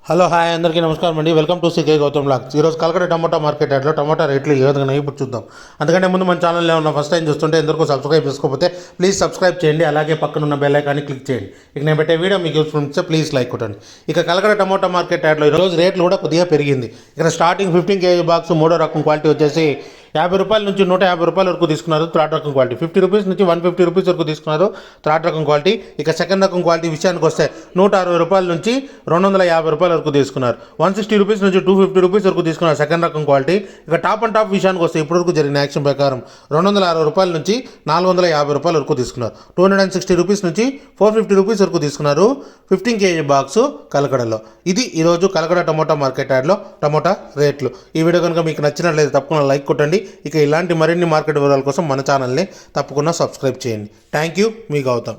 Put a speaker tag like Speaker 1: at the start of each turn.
Speaker 1: Hello hi అందరికీ నమస్కారం అండి. Welcome to CK Gautam blogs. ఈరోజు కలకడ టమాటా మార్కెట్ యార్డ్లో టమాటా రేట్లు ఏ విధంగా ఇప్పుడు చూద్దాం. అందుకంటే ముందు మన ఛానల్లో ఉన్న ఫస్ట్ టైం చూస్తుంటే ఎందుకు సబ్స్క్రైబ్ చేసుకోకపోతే ప్లీజ్ సబ్స్క్రైబ్ చేయండి. అలాగే పక్కన ఉన్న బెల్ ఐకాన్ని క్లిక్ చేయండి. ఇక నేను పెట్టే వీడియో మీకు యూస్ఫుల్ ఉంటే ప్లీజ్ లైక్ కొట్టండి. ఇక కలకడ టమాటా మార్కెట్ యార్డ్లో ఈరోజు రేట్లు కూడా కొద్దిగా పెరిగింది. ఇక్కడ స్టార్టింగ్ 15 kg బాక్స్ మూడో రకం క్వాలిటీ వచ్చేసి 50 రూపాయల నుంచి 150 రూపాయల వరకు తీసుకున్నారు. థర్డ్ రకం క్వాలిటీ 50 రూపీస్ నుంచి 150 రూపీస్ వరకు తీసుకున్నారు. థర్డ్ రకం క్వాలిటీ. ఇక సెకండ్ రకం క్వాలిటీ విషయానికి వస్తే 160 రూపాయల నుంచి 250 రూపాయల వరకు తీసుకున్నారు. 160 రూపీస్ నుంచి 250 రూపీస్ వరకు తీసుకున్నారు సెకండ్ రకం క్వాలిటీ. ఇక టాప్ అండ్ టాప్ విషయానికి వస్తే ఇప్పటివరకు జరిగిన యాక్షన్ ప్రకారం 260 రూపాయల నుంచి 450 రూపాయల వరకు తీసుకున్నారు. 260 రూపీస్ నుంచి 450 రూపీస్ వరకు తీసుకున్నారు 15 kg బాక్స్ కలకడలో. ఇది ఈరోజు కలకడ టమోటా మార్కెట్ యార్డ్లో టమోటా రేట్లు. ఈ వీడియో కనుక మీకు నచ్చినట్లయితే తప్పకుండా లైక్ కొట్టండి. ఇక ఇలాంటి మరిన్ని మార్కెట్ వివరాల కోసం మన ఛానల్ని తప్పకుండా సబ్స్క్రైబ్ చేయండి. థ్యాంక్ యూ, మీ గౌతమ్.